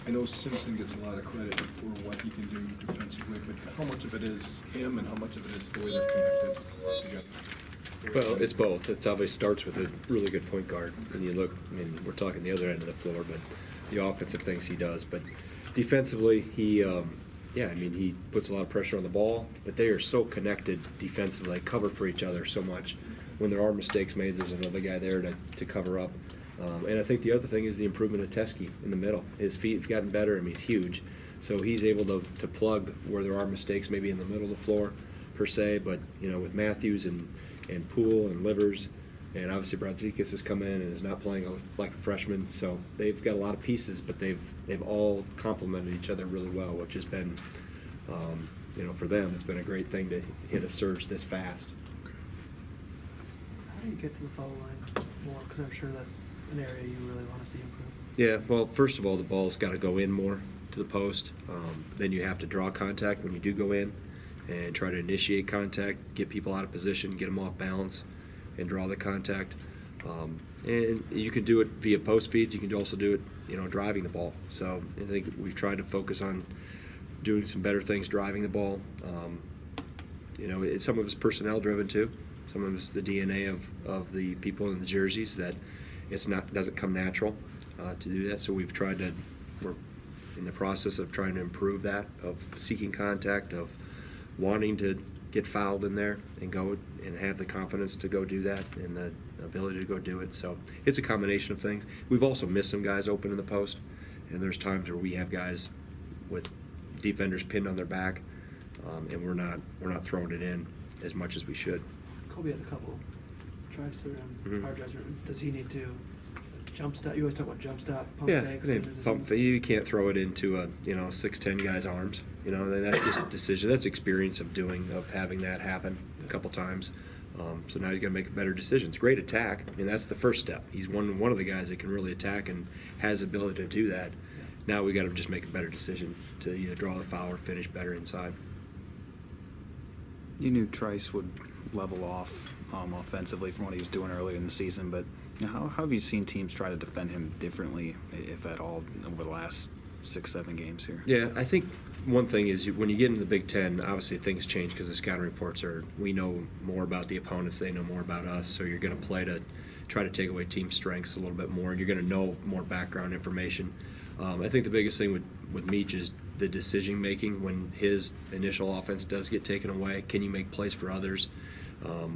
I know Simpson gets a lot of credit for what he can do defensively, but how much of it is him and how much of it is the way they're connected together? Well, it's both. It obviously starts with a really good point guard. And you look, I mean, we're talking the other end of the floor, but the offensive things he does. But defensively, he puts a lot of pressure on the ball, but they are so connected defensively, cover for each other so much. When there are mistakes made, there's another guy there to cover up. And I think the other thing is the improvement of Teskey in the middle. His feet have gotten better. I mean, he's huge. So he's able to plug where there are mistakes, maybe in the middle of the floor, per se. But, with Matthews and Poole and Livers, and obviously Brodzekas has come in and is not playing like a freshman. So they've got a lot of pieces, but they've all complemented each other really well, which has been, for them, it's been a great thing to hit a surge this fast. How do you get to the foul line more? Because I'm sure that's an area you really want to see improve. Yeah, well, first of all, the ball's got to go in more to the post. Then you have to draw contact when you do go in and try to initiate contact, get people out of position, get them off balance, and draw the contact. And you can do it via post feeds. You can also do it, driving the ball. So I think we've tried to focus on doing some better things driving the ball. Some of it's personnel driven too. Some of it's the DNA of the people in the jerseys that doesn't come natural to do that. So we're in the process of trying to improve that, of seeking contact, of wanting to get fouled in there and go and have the confidence to go do that and the ability to go do it. So it's a combination of things. We've also missed some guys open in the post, and there's times where we have guys with defenders pinned on their back, and we're not throwing it in as much as we should. Kobe had a couple drives through him, hard drives through him. Does he need to jump stop? You always talk about jump stop, pump fakes. I think pump fake. You can't throw it into a 6'10" guy's arms. That's just a decision. That's experience of having that happen a couple times. So now you got to make better decisions. Great attack. I mean, that's the first step. He's one of the guys that can really attack and has the ability to do that. Yeah. Now we got to just make a better decision to either draw the foul or finish better inside. You knew Trice would level off offensively from what he was doing earlier in the season, but how have you seen teams try to defend him differently, if at all, over the last 6-7 games here? Yeah, I think one thing is when you get into the Big Ten, obviously things change because the scouting reports we know more about the opponents, they know more about us, so you're going to play to try to take away team strengths a little bit more, and you're going to know more background information. I think the biggest thing with Meach is the decision making when his initial offense does get taken away. Can you make plays for others?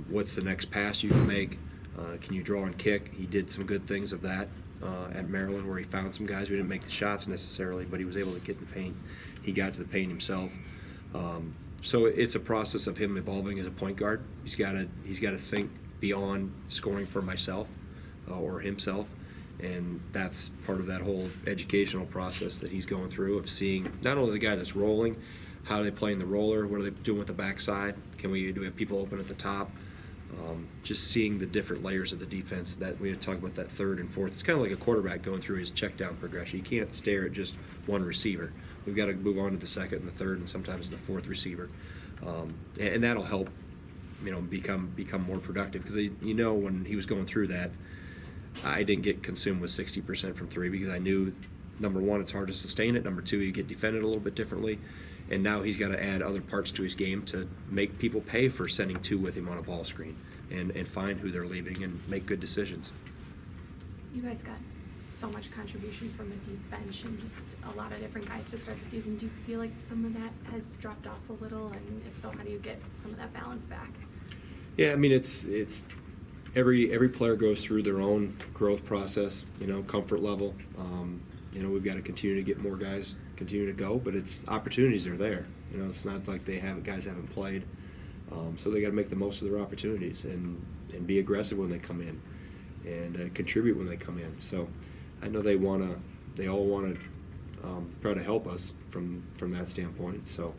What's the next pass you can make? Can you draw and kick? He did some good things of that at Maryland, where he found some guys who didn't make the shots necessarily, but he was able to get in the paint. He got to the paint himself. So it's a process of him evolving as a point guard. He's got to think beyond scoring for myself or himself, and that's part of that whole educational process that he's going through of seeing not only the guy that's rolling, how are they playing the roller, what are they doing with the backside, do we have people open at the top, just seeing the different layers of the defense that we had talked about, that third and fourth. It's kind of like a quarterback going through his check down progression. You can't stare at just one receiver. We've got to move on to the second and the third and sometimes the fourth receiver, and that'll help become more productive, because when he was going through that, I didn't get consumed with 60% from three, because I knew, number one, it's hard to sustain it. Number two, you get defended a little bit differently. And now he's got to add other parts to his game to make people pay for sending two with him on a ball screen and find who they're leaving and make good decisions. You guys got so much contribution from a deep bench and just a lot of different guys to start the season. Do you feel like some of that has dropped off a little? And if so, how do you get some of that balance back? Yeah, I mean, it's every player goes through their own growth process, comfort level. We've got to continue to get more guys continue to go, but opportunities are there. It's not like guys haven't played, so they got to make the most of their opportunities and be aggressive when they come in and contribute when they come in. So I know they all want to try to help us from that standpoint. So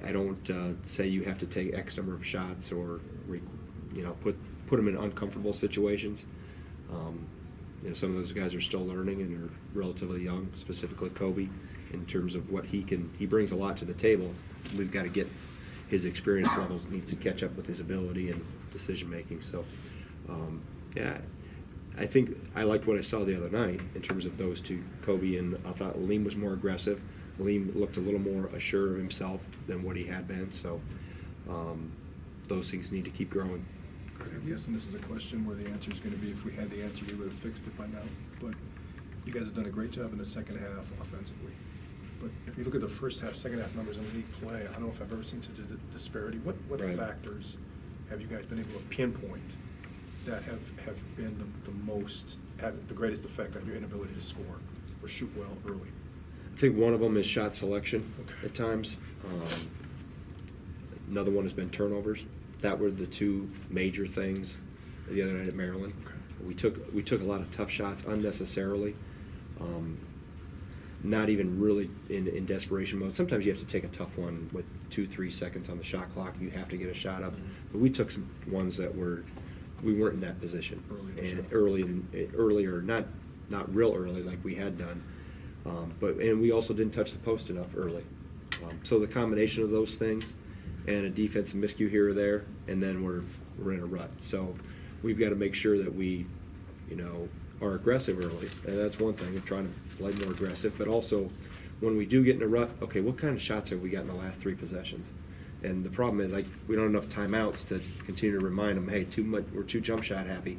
I don't say you have to take X number of shots or put them in uncomfortable situations. Some of those guys are still learning and are relatively young, specifically Kobe, in terms of what he brings a lot to the table. We've got to get his experience levels, needs to catch up with his ability and decision making. So, I think I liked what I saw the other night in terms of those two, Kobe, and I thought Aleem was more aggressive. Aleem looked a little more assured of himself than what he had been, so those things need to keep growing. I'm guessing this is a question where the answer is going to be, if we had the answer, we would have fixed it by now. But you guys have done a great job in the second half offensively. But if you look at the first half, second half numbers in league play, I don't know if I've ever seen such a disparity. What Right. factors have you guys been able to pinpoint that have been the most, had the greatest effect on your inability to score or shoot well early? I think one of them is shot selection Okay. at times. Another one has been turnovers. That were the two major things the other night at Maryland. Okay. We took a lot of tough shots unnecessarily, not even really in desperation mode. Sometimes you have to take a tough one with 2-3 seconds on the shot clock. You have to get a shot up. But we took some ones that we weren't in that position. Early in the shot. Earlier, not real early like we had done. And we also didn't touch the post enough early. So the combination of those things and a defensive miscue here or there, and then we're in a rut. So we've got to make sure that we, are aggressive early, and that's one thing. We're trying to play more aggressive, but also when we do get in a rut, okay, what kind of shots have we got in the last 3 possessions? And the problem is, we don't have enough timeouts to continue to remind them, hey, we're too jump shot happy.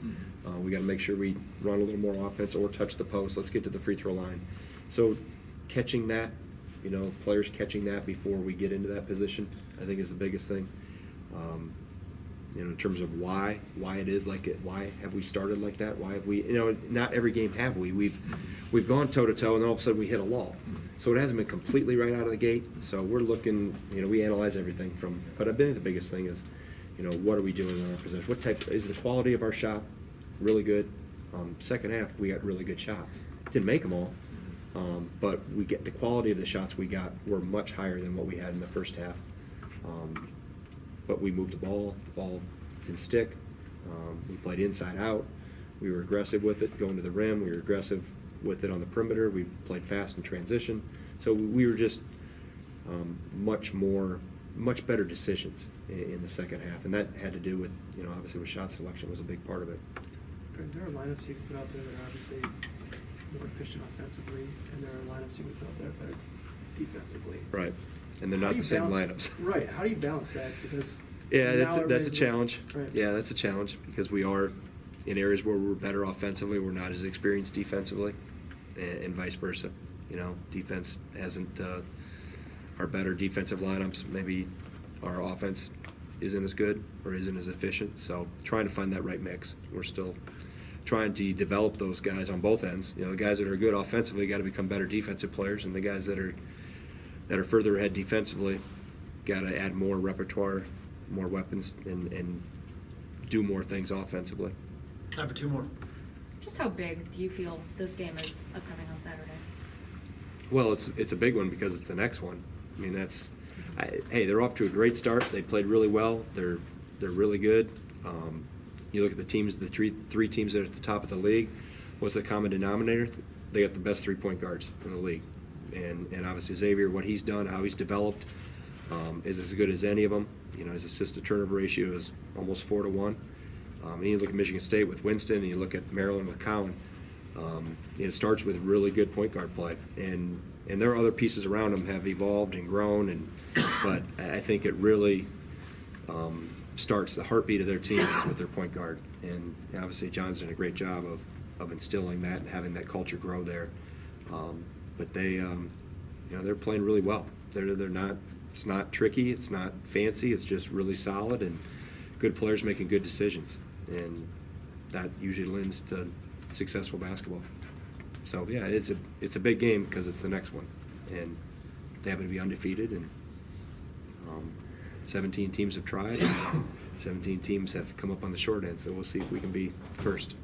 We got to make sure we run a little more offense or touch the post. Let's get to the free throw line. So catching that, players catching that before we get into that position, I think is the biggest thing. In terms of why it is like it, why have we started like that? Why have we, not every game have we. We've gone toe to toe, and then all of a sudden we hit a lull. So it hasn't been completely right out of the gate. So we're looking, we analyze everything from. But I think the biggest thing is, what are we doing in our possession? What type is the quality of our shot? Really good. Second half we got really good shots. Didn't make them all. But we get the quality of the shots we got were much higher than what we had in the first half. But we moved the ball didn't stick. We played inside out. We were aggressive with it, going to the rim. We were aggressive with it on the perimeter. We played fast in transition. So we were just much better decisions in the second half. And that had to do with, obviously with shot selection was a big part of it. There are lineups you can put out there that are obviously more efficient offensively, and there are lineups you can put out there that are defensively. Right. And they're How not do the you same balance- lineups. Right. How do you balance that? Because Yeah, now that's a everybody's- challenge. Right. Yeah, that's a challenge because we are in areas where we're better offensively, we're not as experienced defensively, and vice versa. Defense hasn't our better defensive lineups. Maybe our offense isn't as good or isn't as efficient. So trying to find that right mix. We're still trying to develop those guys on both ends. The guys that are good offensively got to become better defensive players, and the guys that are further ahead defensively got to add more repertoire, more weapons, and do more things offensively. Time for 2 more. Just how big do you feel this game is upcoming on Saturday? Well, it's a big one because it's the next one. I mean, hey, they're off to a great start. They played really well. They're really good. You look at the teams, the three teams that are at the top of the league. What's the common denominator? They got the best 3-point guards in the league, and obviously Xavier, what he's done, how he's developed, is as good as any of them. His assist-to-turnover ratio is almost 4 to 1. And you look at Michigan State with Winston, and you look at Maryland with Cowan. It starts with really good point guard play, and there are other pieces around them have evolved and grown, but I think it really starts the heartbeat of their team is with their point guard, and obviously John's done a great job of instilling that and having that culture grow there. But they, they're playing really well. They're not. It's not tricky. It's not fancy. It's just really solid and good players making good decisions, and that usually lends to successful basketball. So yeah, it's a big game because it's the next one, and they happen to be undefeated, and 17 teams have tried, and 17 teams have come up on the short end. So we'll see if we can be first.